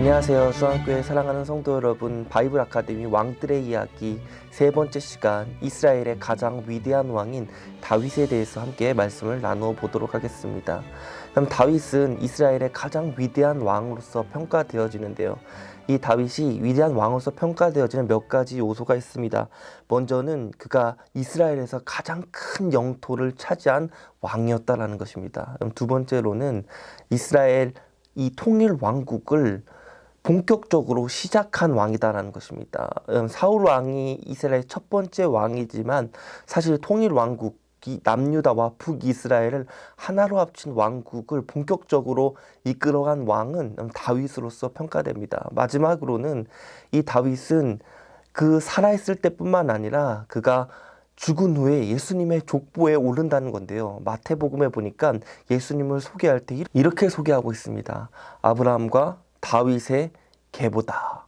안녕하세요. 수원교회 사랑하는 성도 여러분, 바이블 아카데미 왕들의 이야기 세 번째 시간, 이스라엘의 가장 위대한 왕인 다윗에 대해서 함께 말씀을 나누어 보도록 하겠습니다. 그럼 다윗은 이스라엘의 가장 위대한 왕으로서 평가되어지는데요. 이 다윗이 위대한 왕으로서 평가되어지는 몇 가지 요소가 있습니다. 먼저는 그가 이스라엘에서 가장 큰 영토를 차지한 왕이었다라는 것입니다. 그럼 두 번째로는 이스라엘 이 통일 왕국을 본격적으로 시작한 왕이다라는 것입니다. 사울 왕이 이스라엘 첫 번째 왕이지만 사실 통일 왕국이 남유다와 북이스라엘을 하나로 합친 왕국을 본격적으로 이끌어간 왕은 다윗으로서 평가됩니다. 마지막으로는 이 다윗은 그 살아있을 때뿐만 아니라 그가 죽은 후에 예수님의 족보에 오른다는 건데요. 마태복음에 보니까 예수님을 소개할 때 이렇게 소개하고 있습니다. 아브라함과 다윗의 계보다.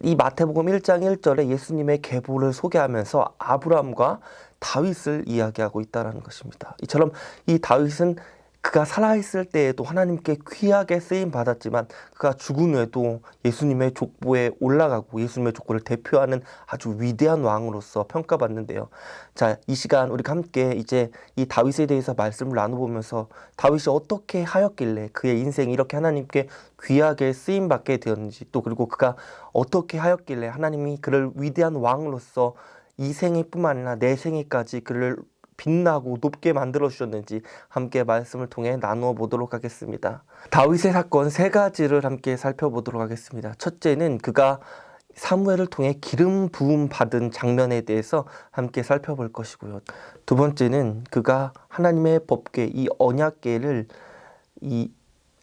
이 마태복음 1장 1절에 예수님의 계보를 소개하면서 아브라함과 다윗을 이야기하고 있다는 것입니다. 이처럼 이 다윗은 그가 살아있을 때에도 하나님께 귀하게 쓰임 받았지만 그가 죽은 후에도 예수님의 족보에 올라가고 예수님의 족보를 대표하는 아주 위대한 왕으로서 평가받는데요. 자, 이 시간 우리가 함께 이제 이 다윗에 대해서 말씀을 나눠보면서 다윗이 어떻게 하였길래 그의 인생이 이렇게 하나님께 귀하게 쓰임 받게 되었는지, 또 그리고 그가 어떻게 하였길래 하나님이 그를 위대한 왕으로서 이 생애뿐만 아니라 내 생애까지 그를 빛나고 높게 만들어 주셨는지 함께 말씀을 통해 나누어 보도록 하겠습니다. 다윗의 사건 세 가지를 함께 살펴보도록 하겠습니다. 첫째는 그가 사무엘을 통해 기름 부음 받은 장면에 대해서 함께 살펴볼 것이고요. 두 번째는 그가 하나님의 법궤, 이 언약궤를 이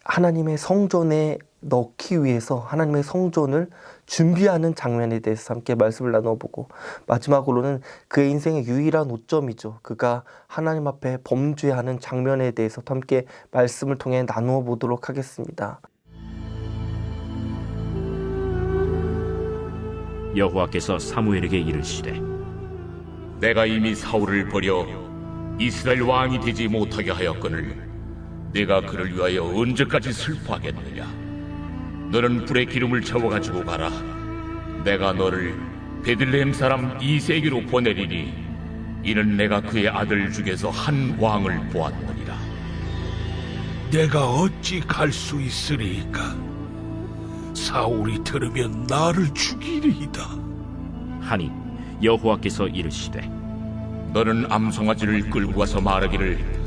하나님의 성전에 넣기 위해서 하나님의 성전을 준비하는 장면에 대해서 함께 말씀을 나눠보고, 마지막으로는 그의 인생의 유일한 오점이죠. 그가 하나님 앞에 범죄하는 장면에 대해서 함께 말씀을 통해 나누어 보도록 하겠습니다. 여호와께서 사무엘에게 이르시되, 내가 이미 사울을 버려 이스라엘 왕이 되지 못하게 하였거늘 내가 그를 위하여 언제까지 슬퍼하겠느냐. 너는 불에 기름을 채워가지고 가라. 내가 너를 베들레헴 사람 이새에게로 보내리니 이는 내가 그의 아들 중에서 한 왕을 보았느니라. 내가 어찌 갈 수 있으리이까? 사울이 들으면 나를 죽이리이다. 하니 여호와께서 이르시되, 너는 암송아지를 끌고 가서 말하기를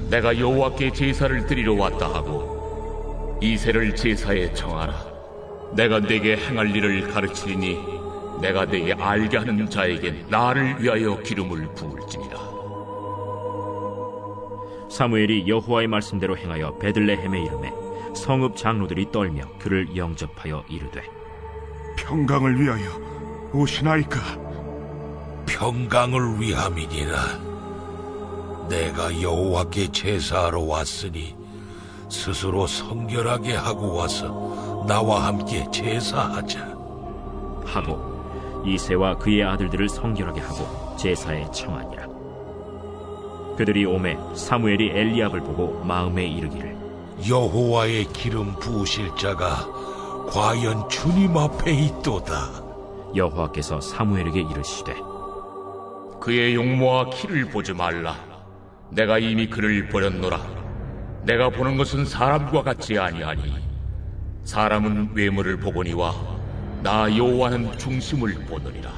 내가 여호와께 제사를 드리러 왔다 하고 이새를 제사에 청하라. 내가 네게 행할 일을 가르치리니 내가 네게 알게 하는 자에게 나를 위하여 기름을 부을지니라. 사무엘이 여호와의 말씀대로 행하여 베들레헴에 이르매 성읍 장로들이 떨며 그를 영접하여 이르되, 평강을 위하여 오시나이까? 평강을 위함이니라. 내가 여호와께 제사하러 왔으니 스스로 성결하게 하고 와서 나와 함께 제사하자 하고 이새와 그의 아들들을 성결하게 하고 제사에 청하니라. 그들이 오매 사무엘이 엘리압을 보고 마음에 이르기를, 여호와의 기름 부으실 자가 과연 주님 앞에 있도다. 여호와께서 사무엘에게 이르시되, 그의 용모와 키를 보지 말라. 내가 이미 그를 버렸노라. 내가 보는 것은 사람과 같지 아니하니 사람은 외모를 보거니와 나 여호와는 중심을 보느니라.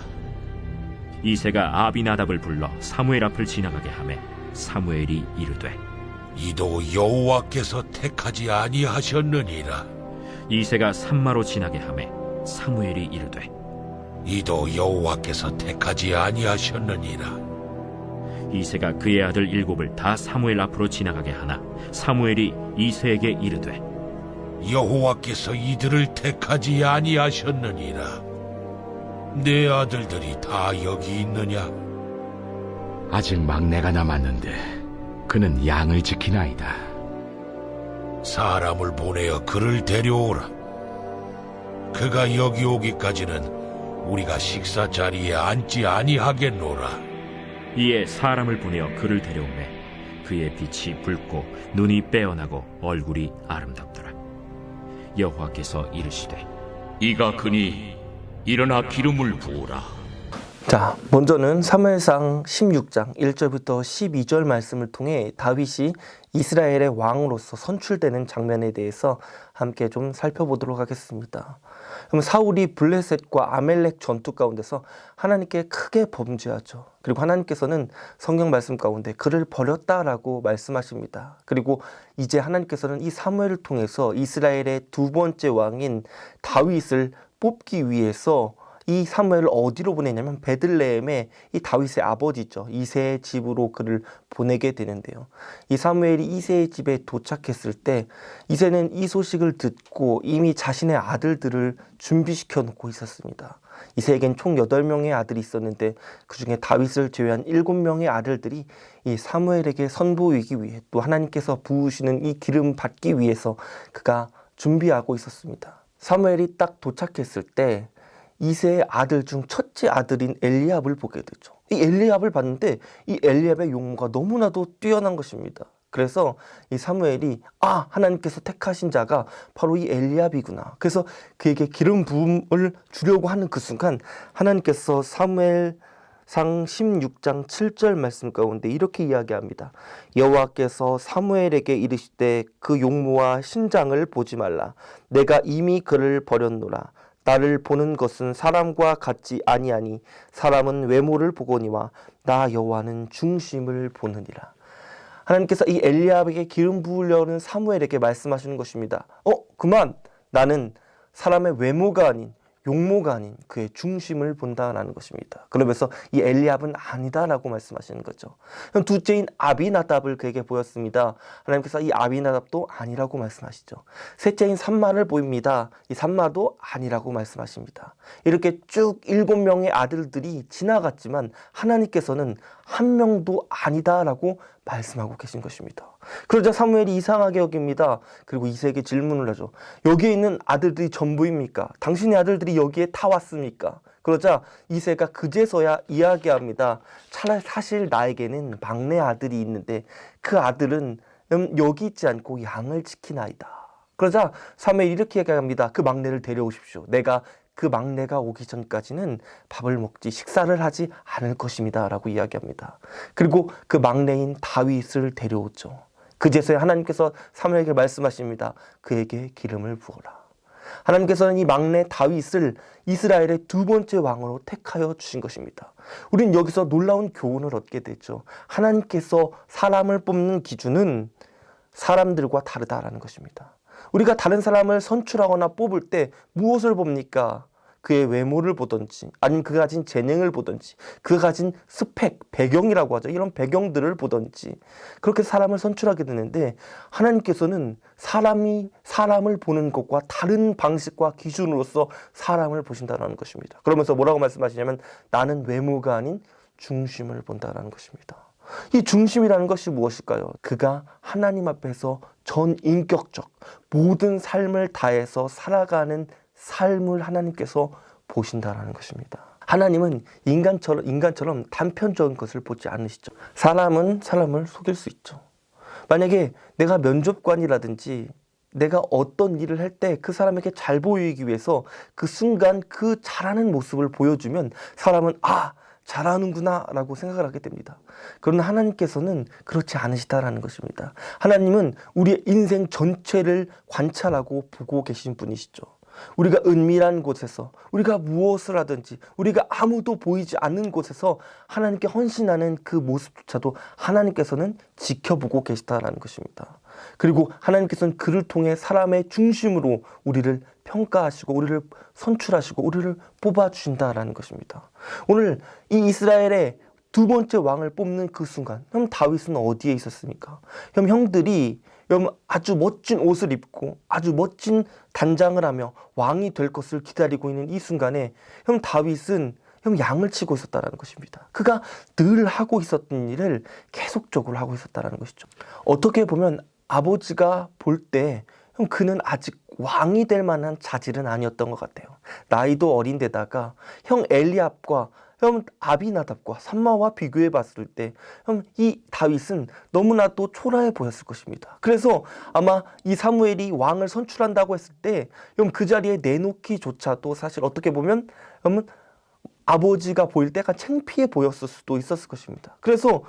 이새가 아비나답을 불러 사무엘 앞을 지나가게 하매 사무엘이 이르되, 이도 여호와께서 택하지 아니하셨느니라. 이새가 산마로 지나게 하매 사무엘이 이르되, 이도 여호와께서 택하지 아니하셨느니라. 이새가 그의 아들 7을 다 사무엘 앞으로 지나가게 하나 사무엘이 이새에게 이르되, 여호와께서 이들을 택하지 아니하셨느니라. 내 아들들이 다 여기 있느냐? 아직 막내가 남았는데 그는 양을 지키나이다. 사람을 보내어 그를 데려오라. 그가 여기 오기까지는 우리가 식사 자리에 앉지 아니하겠노라. 이에 사람을 보내어 그를 데려오매 그의 빛이 붉고 눈이 빼어나고 얼굴이 아름답더라. 여호와께서 이르시되 이가 그니 일어나 기름을 부으라. 자, 먼저는 사무엘상 16장 1절부터 12절 말씀을 통해 다윗이 이스라엘의 왕으로서 선출되는 장면에 대해서 함께 좀 살펴보도록 하겠습니다. 그럼 사울이 블레셋과 아멜렉 전투 가운데서 하나님께 크게 범죄하죠. 그리고 하나님께서는 성경 말씀 가운데 그를 버렸다라고 말씀하십니다. 그리고 이제 하나님께서는 이 사무엘을 통해서 이스라엘의 두 번째 왕인 다윗을 뽑기 위해서 이 사무엘을 어디로 보내냐면 베들레헴의 이 다윗의 아버지죠. 이새의 집으로 그를 보내게 되는데요. 이 사무엘이 이새의 집에 도착했을 때 이새는 이 소식을 듣고 이미 자신의 아들들을 준비시켜 놓고 있었습니다. 이새에겐 총 8명의 아들이 있었는데 그중에 다윗을 제외한 7명의 아들들이 이 사무엘에게 선보이기 위해 또 하나님께서 부으시는 이 기름 받기 위해서 그가 준비하고 있었습니다. 사무엘이 딱 도착했을 때 이새의 아들 중 첫째 아들인 엘리압을 보게 되죠. 이 엘리압을 봤는데 이 엘리압의 용모가 너무나도 뛰어난 것입니다. 그래서 이 사무엘이 하나님께서 택하신 자가 바로 이 엘리압이구나. 그래서 그에게 기름 부음을 주려고 하는 그 순간 하나님께서 사무엘상 16장 7절 말씀 가운데 이렇게 이야기합니다. 여호와께서 사무엘에게 이르시되 그 용모와 신장을 보지 말라. 내가 이미 그를 버렸노라. 나를 보는 것은 사람과 같지 아니하니 사람은 외모를 보거니와 나 여호와는 중심을 보느니라. 하나님께서 이 엘리압에게 기름 부으려는 사무엘에게 말씀하시는 것입니다. 그만 나는 사람의 외모가 아닌 용모가 아닌 그의 중심을 본다라는 것입니다. 그러면서 이 엘리압은 아니다라고 말씀하시는 거죠. 둘째인 아비나답을 그에게 보였습니다. 하나님께서 이 아비나답도 아니라고 말씀하시죠. 셋째인 삼마를 보입니다. 이 삼마도 아니라고 말씀하십니다. 이렇게 쭉 7명의 아들들이 지나갔지만 하나님께서는 한 명도 아니다라고 말씀하고 계신 것입니다. 그러자 사무엘이 이상하게 여깁니다. 그리고 이새에게 질문을 하죠. 여기에 있는 아들들이 전부입니까? 당신의 아들들이 여기에 타 왔습니까? 그러자 이새가 그제서야 이야기합니다. 차라리 사실 나에게는 막내 아들이 있는데 그 아들은 여기 있지 않고 양을 지키나이다. 그러자 사무엘이 이렇게 얘기합니다. 그 막내를 데려오십시오. 내가 그 막내가 오기 전까지는 밥을 먹지 식사를 하지 않을 것입니다 라고 이야기합니다. 그리고 그 막내인 다윗을 데려오죠. 그제서야 하나님께서 사무엘에게 말씀하십니다. 그에게 기름을 부어라. 하나님께서는 이 막내 다윗을 이스라엘의 두 번째 왕으로 택하여 주신 것입니다. 우린 여기서 놀라운 교훈을 얻게 되죠. 하나님께서 사람을 뽑는 기준은 사람들과 다르다라는 것입니다. 우리가 다른 사람을 선출하거나 뽑을 때 무엇을 봅니까? 그의 외모를 보든지 아니면 그가 가진 재능을 보든지 그가 가진 스펙, 배경이라고 하죠. 이런 배경들을 보든지 그렇게 사람을 선출하게 되는데 하나님께서는 사람이 사람을 보는 것과 다른 방식과 기준으로서 사람을 보신다는 것입니다. 그러면서 뭐라고 말씀하시냐면 나는 외모가 아닌 중심을 본다라는 것입니다. 이 중심이라는 것이 무엇일까요? 그가 하나님 앞에서 전인격적 모든 삶을 다해서 살아가는 삶을 하나님께서 보신다라는 것입니다. 하나님은 인간처럼 단편적인 것을 보지 않으시죠. 사람은 사람을 속일 수 있죠. 만약에 내가 면접관이라든지 내가 어떤 일을 할 때 그 사람에게 잘 보이기 위해서 그 순간 그 잘하는 모습을 보여주면 사람은 잘하는구나 라고 생각을 하게 됩니다. 그러나 하나님께서는 그렇지 않으시다라는 것입니다. 하나님은 우리의 인생 전체를 관찰하고 보고 계신 분이시죠. 우리가 은밀한 곳에서 우리가 무엇을 하든지 우리가 아무도 보이지 않는 곳에서 하나님께 헌신하는 그 모습조차도 하나님께서는 지켜보고 계시다라는 것입니다. 그리고 하나님께서는 그를 통해 사람의 중심으로 우리를 평가하시고 우리를 선출하시고 우리를 뽑아주신다라는 것입니다. 오늘 이 이스라엘의 두 번째 왕을 뽑는 그 순간 다윗은 어디에 있었습니까? 형들이 아주 멋진 옷을 입고 아주 멋진 단장을 하며 왕이 될 것을 기다리고 있는 이 순간에 다윗은 양을 치고 있었다는 것입니다. 그가 늘 하고 있었던 일을 계속적으로 하고 있었다는 것이죠. 어떻게 보면 아버지가 볼 때 그는 아직 왕이 될 만한 자질은 아니었던 것 같아요. 나이도 어린데다가 형 엘리압과 여러분 아비나답과 삼마와 비교해 봤을 때 이 다윗은 너무나도 초라해 보였을 것입니다. 그래서 아마 이 사무엘이 왕을 선출한다고 했을 때 그 자리에 내놓기조차도 사실 어떻게 보면 아버지가 보일 때 약간 창피해 보였을 수도 있었을 것입니다. 그래서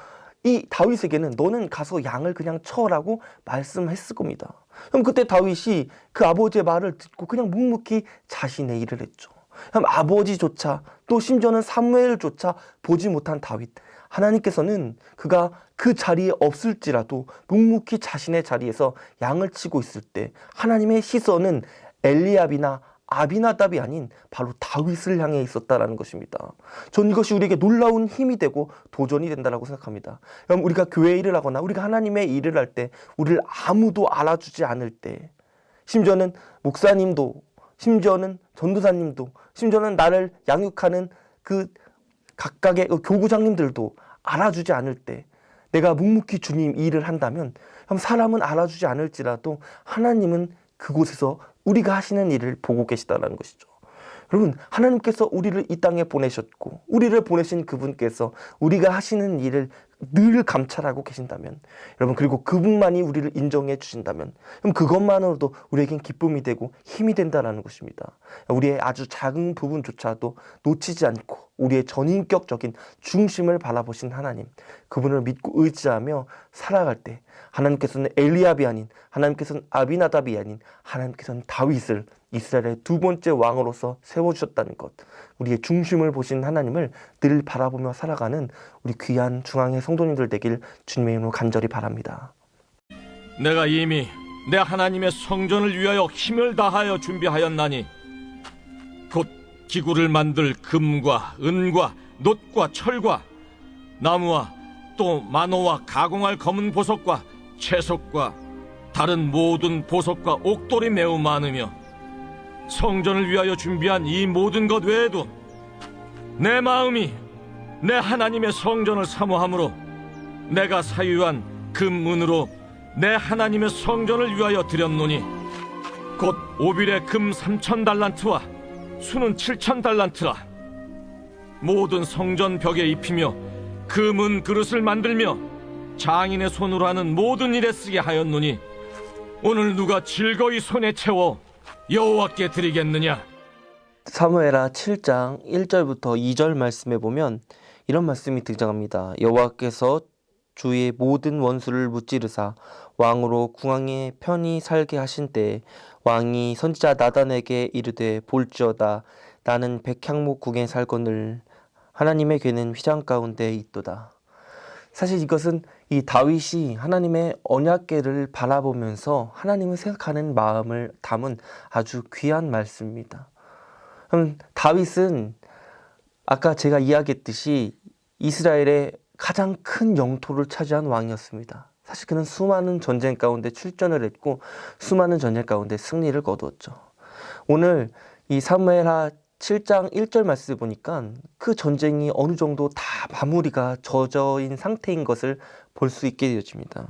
이 다윗에게는 너는 가서 양을 그냥 쳐라고 말씀했을 겁니다. 그럼 그때 다윗이 그 아버지의 말을 듣고 그냥 묵묵히 자신의 일을 했죠. 그럼 아버지조차 또 심지어는 사무엘조차 보지 못한 다윗, 하나님께서는 그가 그 자리에 없을지라도 묵묵히 자신의 자리에서 양을 치고 있을 때 하나님의 시선은 엘리압이나 아비나답이 아닌 바로 다윗을 향해 있었다라는 것입니다. 전 이것이 우리에게 놀라운 힘이 되고 도전이 된다라고 생각합니다. 여러분 우리가 교회 일을 하거나 우리가 하나님의 일을 할 때 우리를 아무도 알아주지 않을 때, 심지어는 목사님도, 심지어는 전도사님도, 심지어는 나를 양육하는 그 각각의 교구장님들도 알아주지 않을 때 내가 묵묵히 주님 일을 한다면 사람은 알아주지 않을지라도 하나님은 그곳에서 우리가 하시는 일을 보고 계시다는 것이죠. 여러분 하나님께서 우리를 이 땅에 보내셨고 우리를 보내신 그분께서 우리가 하시는 일을 늘 감찰하고 계신다면, 여러분 그리고 그분만이 우리를 인정해 주신다면 그럼 그것만으로도 우리에겐 기쁨이 되고 힘이 된다는 것입니다. 우리의 아주 작은 부분조차도 놓치지 않고 우리의 전인격적인 중심을 바라보신 하나님, 그분을 믿고 의지하며 살아갈 때 하나님께서는 엘리압이 아닌, 하나님께서는 아비나답이 아닌 하나님께서는 다윗을 이스라엘의 두 번째 왕으로서 세워주셨다는 것, 우리의 중심을 보신 하나님을 늘 바라보며 살아가는 우리 귀한 중앙의 성도님들 되길 주님의 이름으로 간절히 바랍니다. 내가 이미 내 하나님의 성전을 위하여 힘을 다하여 준비하였나니 곧 기구를 만들 금과 은과 놋과 철과 나무와 또 만호와 가공할 검은 보석과 채석과 다른 모든 보석과 옥돌이 매우 많으며, 성전을 위하여 준비한 이 모든 것 외에도 내 마음이 내 하나님의 성전을 사모함으로 내가 사유한 금은으로 내 하나님의 성전을 위하여 드렸노니 곧 오빌의 금 3,000달란트와 수는 7,000달란트라. 모든 성전 벽에 입히며 금은 그릇을 만들며 장인의 손으로 하는 모든 일에 쓰게 하였노니 오늘 누가 즐거이 손에 채워 여호와께 드리겠느냐? 사무엘하 7장 1절부터 2절 말씀에 보면 이런 말씀이 등장합니다. 여호와께서 주의 모든 원수를 무찌르사 왕으로 궁왕에 편히 살게 하신 때에 왕이 선지자 나단에게 이르되 볼지어다 나는 백향목 궁에 살거늘 하나님의 괴는 휘장 가운데 있도다. 사실 이것은 이 다윗이 하나님의 언약궤를 바라보면서 하나님을 생각하는 마음을 담은 아주 귀한 말씀입니다. 다윗은 아까 제가 이야기했듯이 이스라엘의 가장 큰 영토를 차지한 왕이었습니다. 사실 그는 수많은 전쟁 가운데 출전을 했고 수많은 전쟁 가운데 승리를 거두었죠. 오늘 이 사무엘하 7장 1절 말씀을 보니까 그 전쟁이 어느 정도 다 마무리가 젖어인 상태인 것을 볼 수 있게 되어집니다.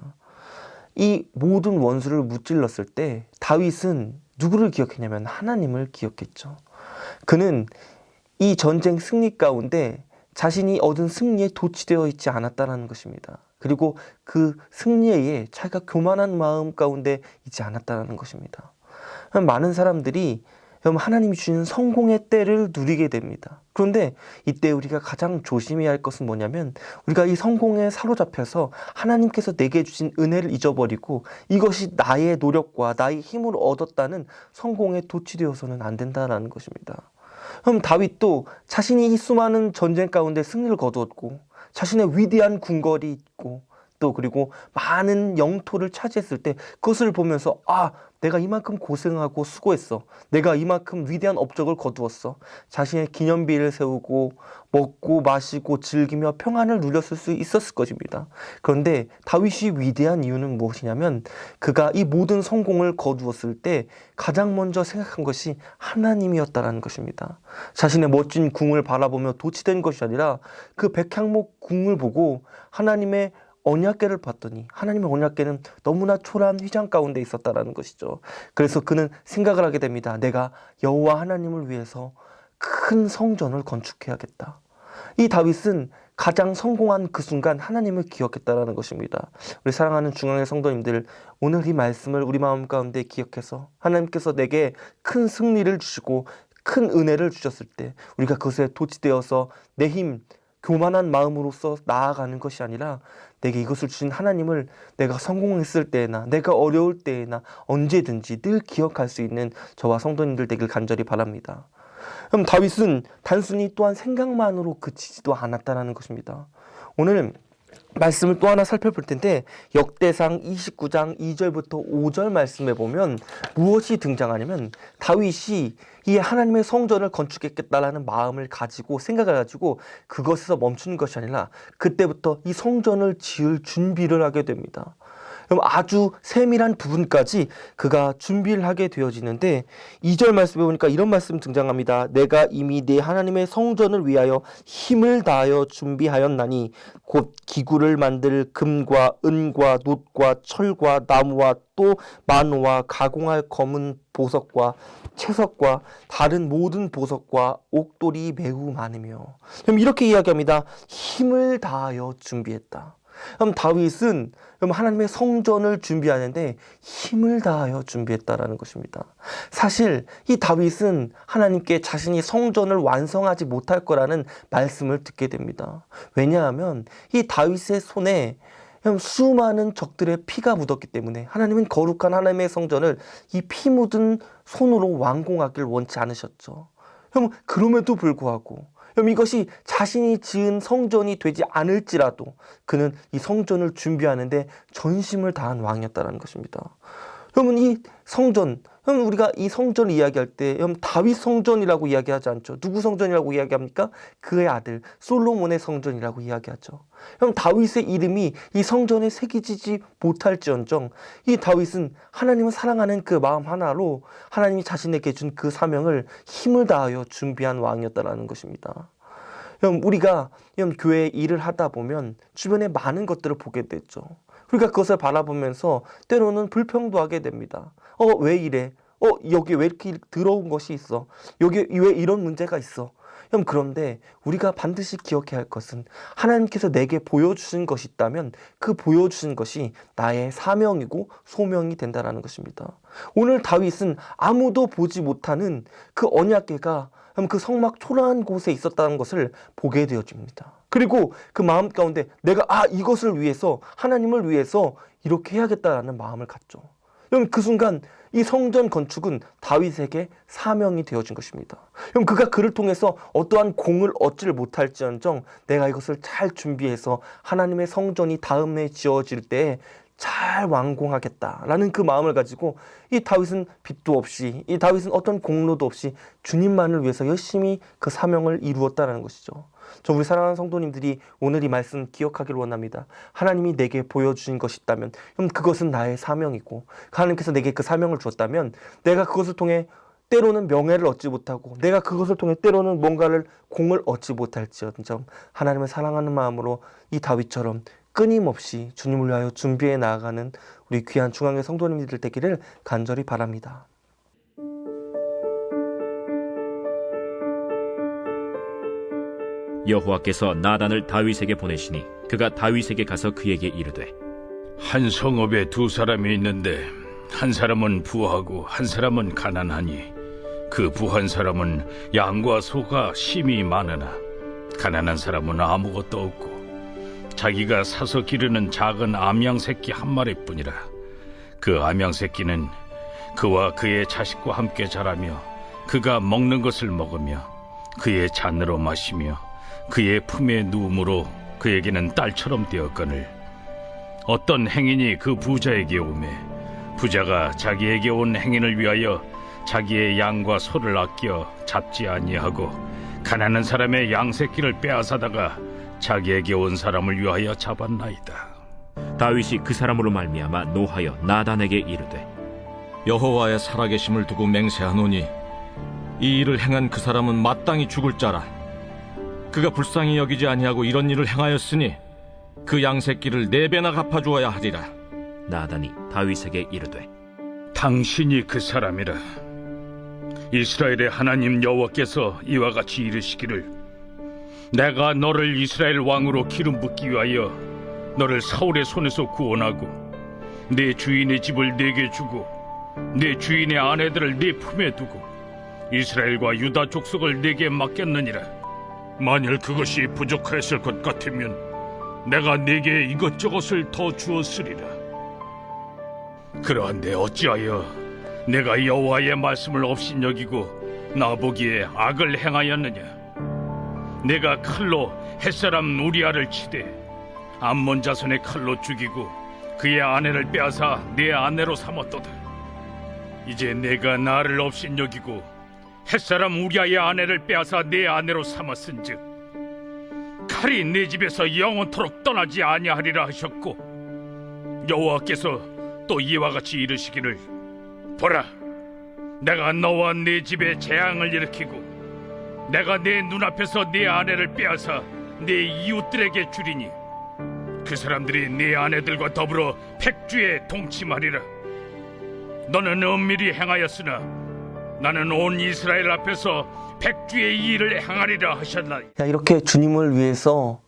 이 모든 원수를 무찔렀을 때 다윗은 누구를 기억했냐면 하나님을 기억했죠. 그는 이 전쟁 승리 가운데 자신이 얻은 승리에 도취되어 있지 않았다는 것입니다. 그리고 그 승리에 자기가 교만한 마음 가운데 있지 않았다는 것입니다. 많은 사람들이 하나님이 주신 성공의 때를 누리게 됩니다. 그런데 이때 우리가 가장 조심해야 할 것은 뭐냐면 우리가 이 성공에 사로잡혀서 하나님께서 내게 주신 은혜를 잊어버리고 이것이 나의 노력과 나의 힘으로 얻었다는 성공에 도취되어서는 안 된다는 것입니다. 그럼 다윗도 자신이 이 수많은 전쟁 가운데 승리를 거두었고 자신의 위대한 궁궐이 있고 또 그리고 많은 영토를 차지했을 때 그것을 보면서 내가 이만큼 고생하고 수고했어. 내가 이만큼 위대한 업적을 거두었어. 자신의 기념비를 세우고 먹고 마시고 즐기며 평안을 누렸을 수 있었을 것입니다. 그런데 다윗이 위대한 이유는 무엇이냐면 그가 이 모든 성공을 거두었을 때 가장 먼저 생각한 것이 하나님이었다는 것입니다. 자신의 멋진 궁을 바라보며 도취된 것이 아니라 그 백향목 궁을 보고 하나님의 언약궤를 봤더니 하나님의 언약궤는 너무나 초라한 휘장 가운데 있었다는 것이죠. 그래서 그는 생각을 하게 됩니다. 내가 여호와 하나님을 위해서 큰 성전을 건축해야겠다. 이 다윗은 가장 성공한 그 순간 하나님을 기억했다라는 것입니다. 우리 사랑하는 중앙의 성도님들, 오늘 이 말씀을 우리 마음 가운데 기억해서 하나님께서 내게 큰 승리를 주시고 큰 은혜를 주셨을 때 우리가 그것에 도취되어서 내 힘, 교만한 마음으로서 나아가는 것이 아니라 내게 이것을 주신 하나님을 내가 성공했을 때나 내가 어려울 때나 언제든지 늘 기억할 수 있는 저와 성도님들 되길 간절히 바랍니다. 그럼 다윗은 단순히 또한 생각만으로 그치지도 않았다는 것입니다. 오늘 말씀을 또 하나 살펴볼 텐데 역대상 29장 2절부터 5절 말씀에 보면 무엇이 등장하냐면 다윗이 이 하나님의 성전을 건축했겠다라는 마음을 가지고 생각을 가지고 그것에서 멈추는 것이 아니라 그때부터 이 성전을 지을 준비를 하게 됩니다. 그럼 아주 세밀한 부분까지 그가 준비를 하게 되어지는데 2절 말씀에 보니까 이런 말씀 등장합니다. 내가 이미 내 하나님의 성전을 위하여 힘을 다하여 준비하였나니 곧 기구를 만들 금과 은과 놋과 철과 나무와 또 만호와 가공할 검은 보석과 채석과 다른 모든 보석과 옥돌이 매우 많으며, 그럼 이렇게 이야기합니다. 힘을 다하여 준비했다. 그럼 다윗은 하나님의 성전을 준비하는데 힘을 다하여 준비했다라는 것입니다. 사실 이 다윗은 하나님께 자신이 성전을 완성하지 못할 거라는 말씀을 듣게 됩니다. 왜냐하면 이 다윗의 손에 수많은 적들의 피가 묻었기 때문에 하나님은 거룩한 하나님의 성전을 이 피 묻은 손으로 완공하길 원치 않으셨죠. 그럼에도 불구하고 이것이 자신이 지은 성전이 되지 않을지라도 그는 이 성전을 준비하는데 전심을 다한 왕이었다는 것입니다. 그러면 이 성전, 우리가 이 성전을 이야기할 때 다윗 성전이라고 이야기하지 않죠. 누구 성전이라고 이야기합니까? 그의 아들 솔로몬의 성전이라고 이야기하죠. 다윗의 이름이 이 성전에 새기지지 못할지언정 이 다윗은 하나님을 사랑하는 그 마음 하나로 하나님이 자신에게 준 그 사명을 힘을 다하여 준비한 왕이었다는 것입니다. 우리가 교회 일을 하다 보면 주변에 많은 것들을 보게 되죠. 그러니까 그것을 바라보면서 때로는 불평도 하게 됩니다. 왜 이래? 여기 왜 이렇게 더러운 것이 있어? 여기 왜 이런 문제가 있어? 그런데 우리가 반드시 기억해야 할 것은 하나님께서 내게 보여주신 것이 있다면 그 보여주신 것이 나의 사명이고 소명이 된다는 것입니다. 오늘 다윗은 아무도 보지 못하는 그 언약궤가 그 성막 초라한 곳에 있었다는 것을 보게 되어집니다. 그리고 그 마음 가운데 내가 이것을 위해서 하나님을 위해서 이렇게 해야겠다라는 마음을 갖죠. 그 순간 이 성전 건축은 다윗에게 사명이 되어진 것입니다. 그가 그를 통해서 어떠한 공을 얻지를 못할지언정 내가 이것을 잘 준비해서 하나님의 성전이 다음에 지어질 때에 잘 완공하겠다라는 그 마음을 가지고 이 다윗은 빚도 없이 이 다윗은 어떤 공로도 없이 주님만을 위해서 열심히 그 사명을 이루었다는 것이죠. 저 우리 사랑하는 성도님들이 오늘 이 말씀 기억하기를 원합니다. 하나님이 내게 보여주신 것이 있다면 그것은 나의 사명이고 하나님께서 내게 그 사명을 주었다면 내가 그것을 통해 때로는 명예를 얻지 못하고 내가 그것을 통해 때로는 뭔가를 공을 얻지 못할지언정 하나님을 사랑하는 마음으로 이 다윗처럼 끊임없이 주님을 위하여 준비해 나아가는 우리 귀한 중앙의 성도님들 되기를 간절히 바랍니다. 여호와께서 나단을 다윗에게 보내시니 그가 다윗에게 가서 그에게 이르되 한 성읍에 두 사람이 있는데 한 사람은 부하고 한 사람은 가난하니 그 부한 사람은 양과 소가 심히 많으나 가난한 사람은 아무것도 없고 자기가 사서 기르는 작은 암양 새끼 한 마리뿐이라. 그 암양 새끼는 그와 그의 자식과 함께 자라며 그가 먹는 것을 먹으며 그의 잔으로 마시며 그의 품에 누움으로 그에게는 딸처럼 되었거늘 어떤 행인이 그 부자에게 오매 부자가 자기에게 온 행인을 위하여 자기의 양과 소를 아껴 잡지 아니하고 가난한 사람의 양 새끼를 빼앗아다가 자기에게 온 사람을 위하여 잡았나이다. 다윗이 그 사람으로 말미암아 노하여 나단에게 이르되 여호와의 살아계심을 두고 맹세하노니 이 일을 행한 그 사람은 마땅히 죽을 자라. 그가 불쌍히 여기지 아니하고 이런 일을 행하였으니 그 양새끼를 4배나 갚아주어야 하리라. 나단이 다윗에게 이르되 당신이 그 사람이라. 이스라엘의 하나님 여호와께서 이와 같이 이르시기를 내가 너를 이스라엘 왕으로 기름 붓기 위하여 너를 사울의 손에서 구원하고 내 주인의 집을 내게 주고 내 주인의 아내들을 네 품에 두고 이스라엘과 유다 족속을 내게 맡겼느니라. 만일 그것이 부족하였을 것 같으면 내가 네게 이것저것을 더 주었으리라. 그러한데 어찌하여 내가 여호와의 말씀을 업신여기고 나보기에 악을 행하였느냐? 내가 칼로 햇사람 우리아를 치되 암몬 자손의 칼로 죽이고 그의 아내를 빼앗아 내 아내로 삼았도다. 이제 내가 나를 업신여기고 햇사람 우리아의 아내를 빼앗아 내 아내로 삼았은즉 칼이 내 집에서 영원토록 떠나지 아니하리라 하셨고 여호와께서 또 이와 같이 이르시기를 보라, 내가 너와 네 집에 재앙을 일으키고 내가 내 눈앞에서 네 아내를 빼앗아 네 이웃들에게 주리니 그 사람들이 네 아내들과 더불어 백주에 동침하리라. 너는 은밀히 행하였으나 나는 온 이스라엘 앞에서 백주의 일을 행하리라 하셨나니. 이렇게 주님을 위해서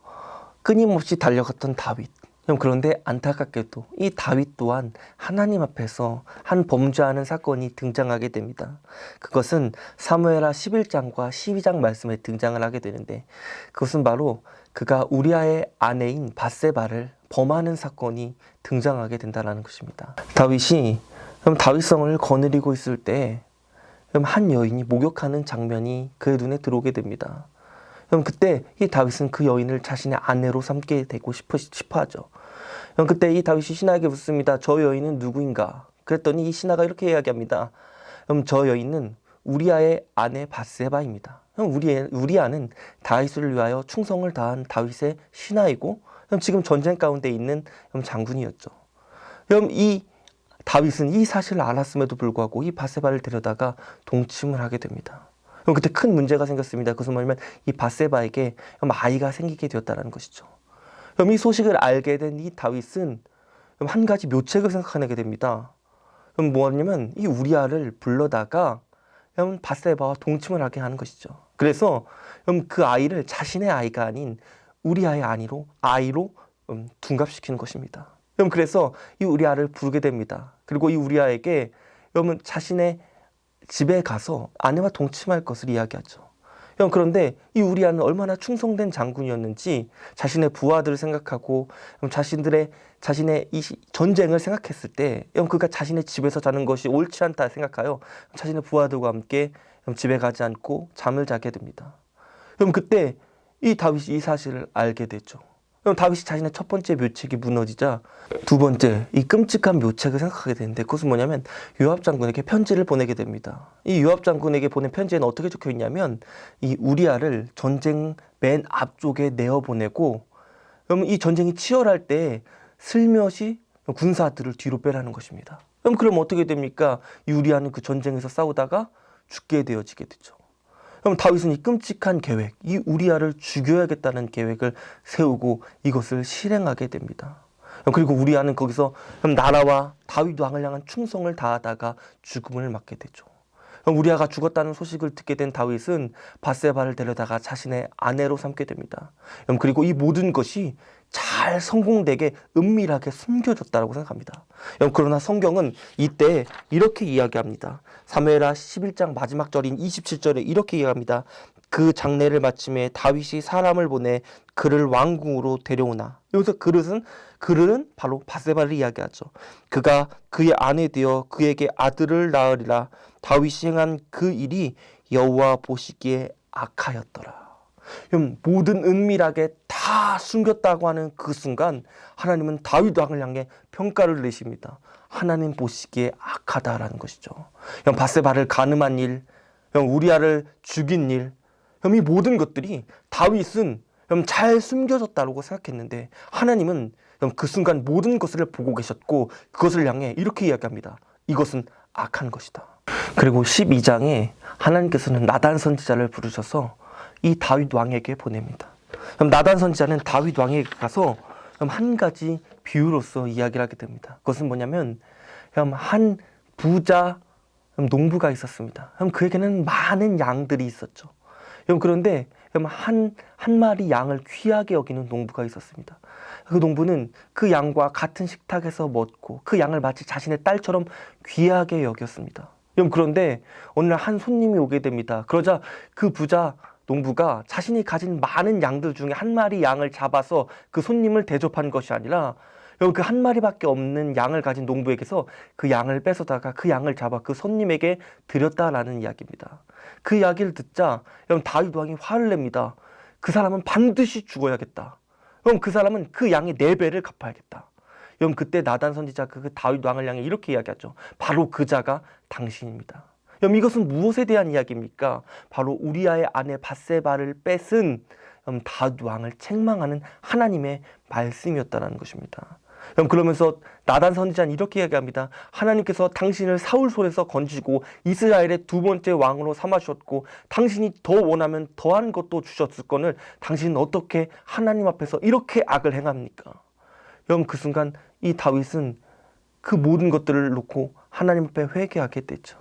끊임없이 달려갔던 다윗. 그런데 안타깝게도 이 다윗 또한 하나님 앞에서 한 범죄하는 사건이 등장하게 됩니다. 그것은 사무엘하 11장과 12장 말씀에 등장을 하게 되는데, 그것은 바로 그가 우리아의 아내인 밧세바를 범하는 사건이 등장하게 된다는 것입니다. 다윗이 다윗성을 거느리고 있을 때 한 여인이 목욕하는 장면이 그의 눈에 들어오게 됩니다. 그때 이 다윗은 그 여인을 자신의 아내로 삼게 되고 싶어 하죠. 그때 이 다윗이 신하에게 묻습니다. 저 여인은 누구인가? 그랬더니 이 신하가 이렇게 이야기합니다. 저 여인은 우리아의 아내 밧세바입니다. 우리아는 다윗을 위하여 충성을 다한 다윗의 신하이고 지금 전쟁 가운데 있는 장군이었죠. 이 다윗은 이 사실을 알았음에도 불구하고 이 밧세바를 데려다가 동침을 하게 됩니다. 그때 큰 문제가 생겼습니다. 그것은 뭐냐면 이 밧세바에게 아이가 생기게 되었다는 것이죠. 이 소식을 알게 된 이 다윗은 한 가지 묘책을 생각하게 됩니다. 뭐냐면 이 우리아를 불러다가 밧세바와 동침을 하게 하는 것이죠. 그래서 그 아이를 자신의 아이가 아닌 우리아의 아이로 둔갑시키는 것입니다. 그래서 이 우리아를 부르게 됩니다. 그리고 이 우리아에게 자신의 집에 가서 아내와 동침할 것을 이야기하죠. 그런데 이 우리아는 얼마나 충성된 장군이었는지 자신의 부하들을 생각하고 자신의 이 전쟁을 생각했을 때 그가 자신의 집에서 자는 것이 옳지 않다 생각하여 자신의 부하들과 함께 집에 가지 않고 잠을 자게 됩니다. 그때 이 다윗이 이 사실을 알게 되죠. 다윗이 자신의 첫 번째 묘책이 무너지자 두 번째 이 끔찍한 묘책을 생각하게 되는데, 그것은 뭐냐면 요압 장군에게 편지를 보내게 됩니다. 이 요압 장군에게 보낸 편지에는 어떻게 적혀 있냐면 이 우리아를 전쟁 맨 앞쪽에 내어보내고 이 전쟁이 치열할 때 슬며시 군사들을 뒤로 빼라는 것입니다. 그럼 어떻게 됩니까? 이 우리아는 그 전쟁에서 싸우다가 죽게 되어지게 되죠. 그럼 다윗은 이 끔찍한 계획, 이 우리아를 죽여야겠다는 계획을 세우고 이것을 실행하게 됩니다. 그리고 우리아는 거기서 나라와 다윗 왕을 향한 충성을 다하다가 죽음을 맞게 되죠. 우리아가 죽었다는 소식을 듣게 된 다윗은 밧세바를 데려다가 자신의 아내로 삼게 됩니다. 그리고 이 모든 것이 잘 성공되게 은밀하게 숨겨졌다고 생각합니다. 그러나 성경은 이때 이렇게 이야기합니다. 사무엘하 11장 마지막 절인 27절에 이렇게 이야기합니다. 그 장례를 마침에 다윗이 사람을 보내 그를 왕궁으로 데려오나. 여기서 그를은 바로 밧세바를 이야기하죠. 그가 그의 아내 되어 그에게 아들을 낳으리라. 다윗이 행한 그 일이 여호와 보시기에 악하였더라. 모든 은밀하게 다 숨겼다고 하는 그 순간 하나님은 다윗 왕을 향해 평가를 내십니다. 하나님 보시기에 악하다라는 것이죠. 밧세바를 간음한 일, 우리아를 죽인 일, 이 모든 것들이 다윗은 잘 숨겨졌다고 생각했는데 하나님은 그 순간 모든 것을 보고 계셨고 그것을 향해 이렇게 이야기합니다. 이것은 악한 것이다. 그리고 12장에 하나님께서는 나단 선지자를 부르셔서 이 다윗 왕에게 보냅니다. 나단 선지자는 다윗 왕에게 가서 한 가지 비유로서 이야기를 하게 됩니다. 그것은 뭐냐면 한 부자 농부가 있었습니다. 그에게는 많은 양들이 있었죠. 그런데 한 마리 양을 귀하게 여기는 농부가 있었습니다. 그 농부는 그 양과 같은 식탁에서 먹고 그 양을 마치 자신의 딸처럼 귀하게 여겼습니다. 그런데 어느 날 한 손님이 오게 됩니다. 그러자 그 부자 농부가 자신이 가진 많은 양들 중에 한 마리 양을 잡아서 그 손님을 대접한 것이 아니라 그 한 마리밖에 없는 양을 가진 농부에게서 그 양을 뺏어다가 그 양을 잡아 그 손님에게 드렸다라는 이야기입니다. 그 이야기를 듣자 다윗 왕이 화를 냅니다. 그 사람은 반드시 죽어야겠다. 그 사람은 그 양의 4배를 갚아야겠다. 그때 나단 선지자가 그 다윗 왕을 향해 이렇게 이야기하죠. 바로 그 자가 당신입니다. 이것은 무엇에 대한 이야기입니까? 바로 우리아의 아내 밧세바를 뺏은 다윗 왕을 책망하는 하나님의 말씀이었다는 것입니다. 그러면서 나단 선지자는 이렇게 이야기합니다. 하나님께서 당신을 사울 손에서 건지고 이스라엘의 2번째 왕으로 삼으셨고 당신이 더 원하면 더한 것도 주셨을거늘 당신은 어떻게 하나님 앞에서 이렇게 악을 행합니까? 그 순간 이 다윗은 그 모든 것들을 놓고 하나님 앞에 회개하게 되죠.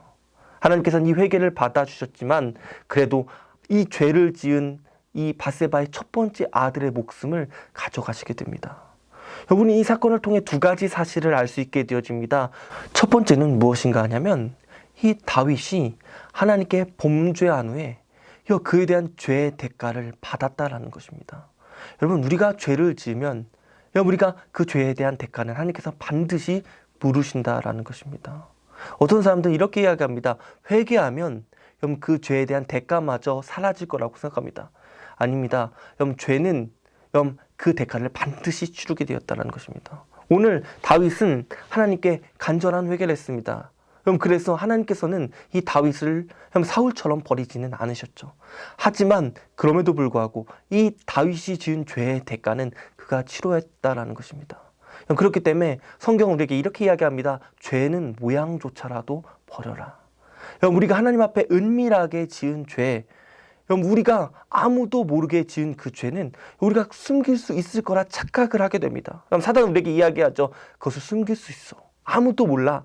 하나님께서는 이 회개를 받아주셨지만 그래도 이 죄를 지은 이 밧세바의 첫 번째 아들의 목숨을 가져가시게 됩니다. 여러분이 이 사건을 통해 2가지 사실을 알 수 있게 되어집니다. 첫 번째는 무엇인가 하냐면 이 다윗이 하나님께 범죄한 후에 그에 대한 죄의 대가를 받았다라는 것입니다. 여러분 우리가 죄를 지으면 우리가 그 죄에 대한 대가는 하나님께서 반드시 물으신다라는 것입니다. 어떤 사람들은 이렇게 이야기합니다. 회개하면 그 죄에 대한 대가마저 사라질 거라고 생각합니다. 아닙니다. 죄는 그 대가를 반드시 치르게 되었다는 것입니다. 오늘 다윗은 하나님께 간절한 회개를 했습니다. 그래서 하나님께서는 이 다윗을 사울처럼 버리지는 않으셨죠. 하지만 그럼에도 불구하고 이 다윗이 지은 죄의 대가는 그가 치러했다라는 것입니다. 그렇기 때문에 성경은 우리에게 이렇게 이야기합니다. 죄는 모양조차라도 버려라. 우리가 하나님 앞에 은밀하게 지은 죄, 우리가 아무도 모르게 지은 그 죄는 우리가 숨길 수 있을 거라 착각을 하게 됩니다. 사단은 우리에게 이야기하죠. 그것을 숨길 수 있어. 아무도 몰라.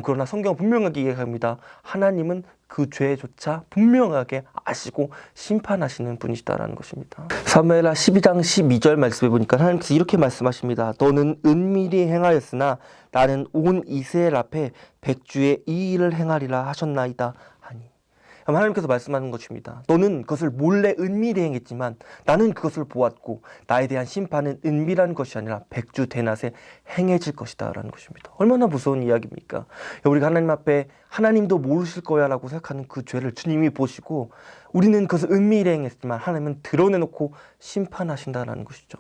그러나 성경은 분명하게 이야기합니다. 하나님은 그 죄조차 분명하게 아시고 심판하시는 분이시다라는 것입니다. 사무엘하 12장 12절 말씀해 보니까 하나님께서 이렇게 말씀하십니다. 너는 은밀히 행하였으나 나는 온 이스라엘 앞에 백주의 이 일을 행하리라 하셨나이다 하니. 하나님께서 말씀하는 것입니다. 너는 그것을 몰래 은밀히 행했지만 나는 그것을 보았고 나에 대한 심판은 은밀한 것이 아니라 백주 대낮에 행해질 것이다 라는 것입니다. 얼마나 무서운 이야기입니까? 우리가 하나님 앞에 하나님도 모르실 거야 라고 생각하는 그 죄를 주님이 보시고 우리는 그것을 은밀히 행했지만 하나님은 드러내놓고 심판하신다는 것이죠.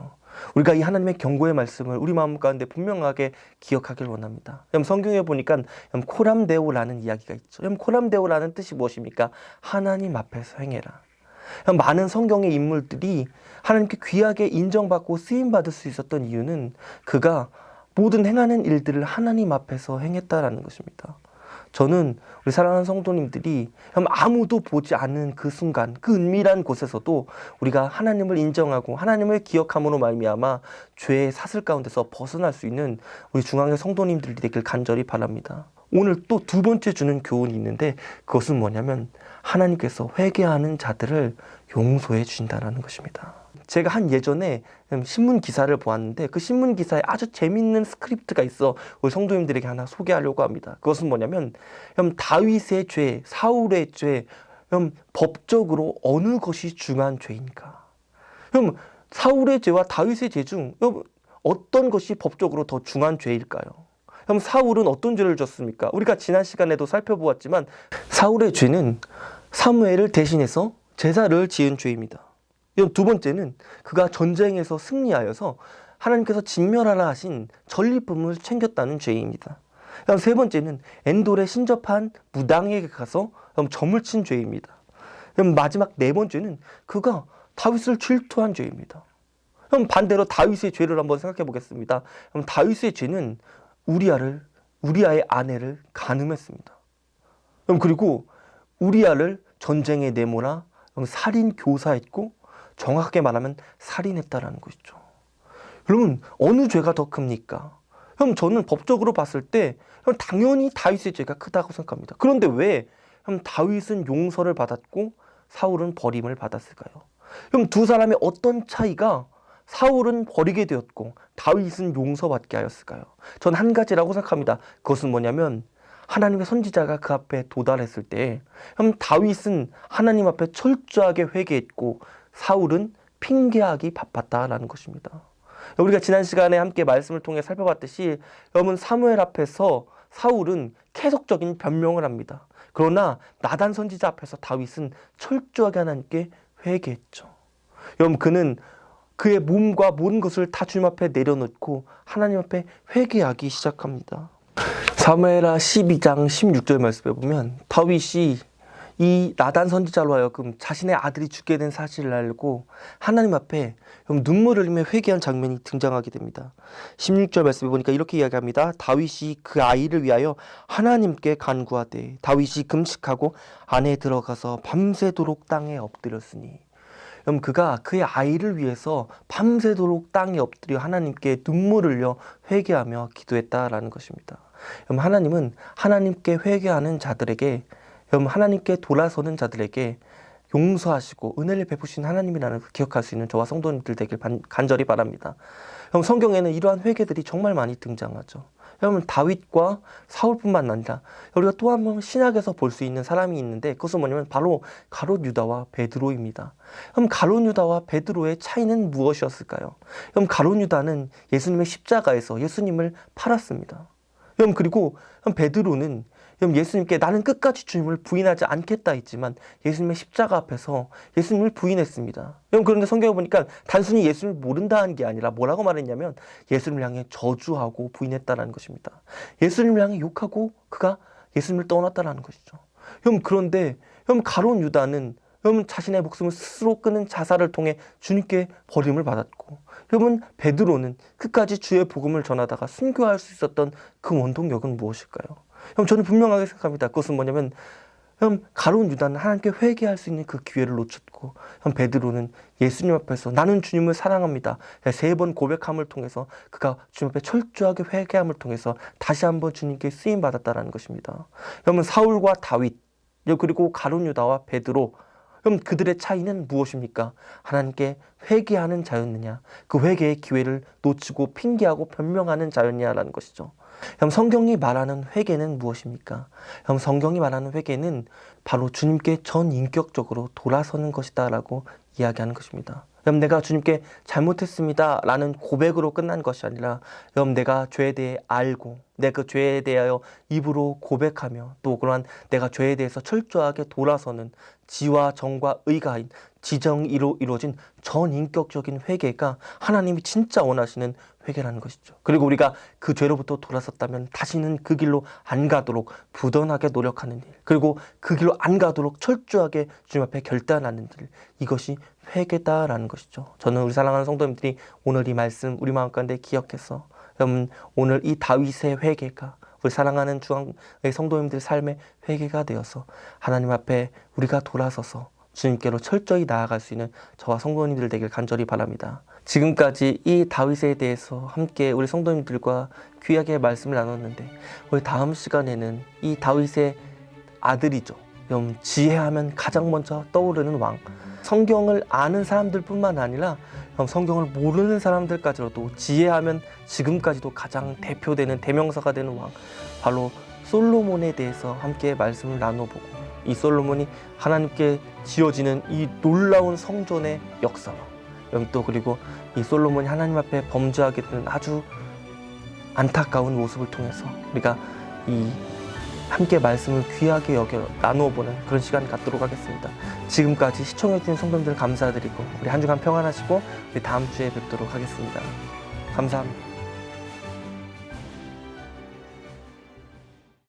우리가 이 하나님의 경고의 말씀을 우리 마음 가운데 분명하게 기억하길 원합니다. 성경에 보니까 코람데오라는 이야기가 있죠. 코람데오라는 뜻이 무엇입니까? 하나님 앞에서 행해라. 많은 성경의 인물들이 하나님께 귀하게 인정받고 쓰임받을 수 있었던 이유는 그가 모든 행하는 일들을 하나님 앞에서 행했다라는 것입니다. 저는 우리 사랑하는 성도님들이 아무도 보지 않는 그 순간, 그 은밀한 곳에서도 우리가 하나님을 인정하고 하나님을 기억함으로 말미암아 죄의 사슬 가운데서 벗어날 수 있는 우리 중앙의 성도님들이 되길 간절히 바랍니다. 오늘 또 2번째 주는 교훈이 있는데 그것은 뭐냐면 하나님께서 회개하는 자들을 용서해 주신다는 것입니다. 제가 예전에 신문 기사를 보았는데 그 신문 기사에 아주 재밌는 스크립트가 있어 우리 성도님들에게 하나 소개하려고 합니다. 그것은 뭐냐면 다윗의 죄, 사울의 죄, 법적으로 어느 것이 중요한 죄인가? 사울의 죄와 다윗의 죄 중 어떤 것이 법적으로 더 중요한 죄일까요? 사울은 어떤 죄를 졌습니까? 우리가 지난 시간에도 살펴보았지만 사울의 죄는 사무엘을 대신해서 제사를 지은 죄입니다. 2번째는 그가 전쟁에서 승리하여서 하나님께서 진멸하라 하신 전리품을 챙겼다는 죄입니다. 3번째는 엔돌에 신접한 무당에게 가서 점을 친 죄입니다. 마지막 4번째는 그가 다윗을 질투한 죄입니다. 반대로 다윗의 죄를 한번 생각해 보겠습니다. 다윗의 죄는 우리아의 아내를 간음했습니다. 그리고 우리아를 전쟁에 내몰아 살인 교사했고 정확하게 말하면 살인했다라는 것이죠. 여러분 어느 죄가 더 큽니까? 저는 법적으로 봤을 때 당연히 다윗의 죄가 크다고 생각합니다. 그런데 왜 다윗은 용서를 받았고 사울은 버림을 받았을까요? 그럼 두 사람의 어떤 차이가 사울은 버리게 되었고 다윗은 용서받게 하였을까요? 전 한 가지라고 생각합니다. 그것은 뭐냐면 하나님의 선지자가 그 앞에 도달했을 때 그럼 다윗은 하나님 앞에 철저하게 회개했고 사울은 핑계하기 바빴다라는 것입니다. 우리가 지난 시간에 함께 말씀을 통해 살펴봤듯이 여러분 사무엘 앞에서 사울은 계속적인 변명을 합니다. 그러나 나단 선지자 앞에서 다윗은 철저하게 하나님께 회개했죠. 여러분 그는 그의 몸과 모든 것을 다 주님 앞에 내려놓고 하나님 앞에 회개하기 시작합니다. 사무엘하 12장 16절 말씀에 보면 다윗이 이 나단 선지자로 하여금 자신의 아들이 죽게 된 사실을 알고 하나님 앞에 눈물을 흘리며 회개한 장면이 등장하게 됩니다. 16절 말씀에 보니까 이렇게 이야기합니다. 다윗이 그 아이를 위하여 하나님께 간구하되 다윗이 금식하고 안에 들어가서 밤새도록 땅에 엎드렸으니 그럼 그가 그의 아이를 위해서 밤새도록 땅에 엎드려 하나님께 눈물을 흘려 회개하며 기도했다라는 것입니다. 그럼 하나님은 하나님께 회개하는 자들에게 하나님께 돌아서는 자들에게 용서하시고 은혜를 베푸신 하나님이라는 걸 기억할 수 있는 저와 성도님들 되길 간절히 바랍니다. 성경에는 이러한 회개들이 정말 많이 등장하죠. 여러분 다윗과 사울뿐만 아니라 우리가 또 한 번 신약에서 볼 수 있는 사람이 있는데 그것은 뭐냐면 바로 가롯 유다와 베드로입니다. 그럼 가롯 유다와 베드로의 차이는 무엇이었을까요? 그럼 가롯 유다는 예수님의 십자가에서 예수님을 팔았습니다. 그리고 베드로는 예수님께 나는 끝까지 주님을 부인하지 않겠다 했지만 예수님의 십자가 앞에서 예수님을 부인했습니다. 그런데 성경에 보니까 단순히 예수님을 모른다는 게 아니라 뭐라고 말했냐면 예수님을 향해 저주하고 부인했다는 것입니다. 예수님을 향해 욕하고 그가 예수님을 떠났다는 것이죠. 그런데 가롯 유다는 자신의 목숨을 스스로 끊은 자살을 통해 주님께 버림을 받았고 베드로는 끝까지 주의 복음을 전하다가 순교할 수 있었던 그 원동력은 무엇일까요? 저는 분명하게 생각합니다. 그것은 뭐냐면 가롯 유다는 하나님께 회개할 수 있는 그 기회를 놓쳤고 베드로는 예수님 앞에서 나는 주님을 사랑합니다 3번 고백함을 통해서 그가 주님 앞에 철저하게 회개함을 통해서 다시 한번 주님께 쓰임받았다는 것입니다. 여러분 사울과 다윗 그리고 가롯 유다와 베드로 그럼 그들의 차이는 무엇입니까? 하나님께 회개하는 자였느냐 그 회개의 기회를 놓치고 핑계하고 변명하는 자였냐라는 것이죠. 그럼 성경이 말하는 회개는 무엇입니까? 그럼 성경이 말하는 회개는 바로 주님께 전인격적으로 돌아서는 것이다 라고 이야기하는 것입니다. 그럼 내가 주님께 잘못했습니다 라는 고백으로 끝난 것이 아니라 그럼 내가 죄에 대해 알고 내 그 죄에 대하여 입으로 고백하며 또 그러한 내가 죄에 대해서 철저하게 돌아서는 지와 정과 의가인 지정이로 이루어진 전인격적인 회개가 하나님이 진짜 원하시는 회개라는 것이죠. 그리고 우리가 그 죄로부터 돌아섰다면 다시는 그 길로 안 가도록 부단하게 노력하는 일, 그리고 그 길로 안 가도록 철저하게 주님 앞에 결단하는 일, 이것이 회개다라는 것이죠. 저는 우리 사랑하는 성도님들이 오늘 이 말씀 우리 마음 가운데 기억해서 여러분 오늘 이 다윗의 회개가 우리 사랑하는 중앙의 성도님들 삶의 회개가 되어서 하나님 앞에 우리가 돌아서서 주님께로 철저히 나아갈 수 있는 저와 성도님들 되길 간절히 바랍니다. 지금까지 이 다윗에 대해서 함께 우리 성도님들과 귀하게 말씀을 나눴는데 우리 다음 시간에는 이 다윗의 아들이죠. 지혜하면 가장 먼저 떠오르는 왕, 성경을 아는 사람들뿐만 아니라 성경을 모르는 사람들까지로도 지혜하면 지금까지도 가장 대표되는 대명사가 되는 왕, 바로 솔로몬에 대해서 함께 말씀을 나눠보고 이 솔로몬이 하나님께 지어지는 이 놀라운 성전의 역사와 또 그리고 이 솔로몬이 하나님 앞에 범죄하게 되는 아주 안타까운 모습을 통해서 우리가 이 함께 말씀을 귀하게 여겨 나누어보는 그런 시간 갖도록 하겠습니다. 지금까지 시청해주신 성도님들 감사드리고 우리 한 주간 평안하시고 우리 다음 주에 뵙도록 하겠습니다. 감사합니다.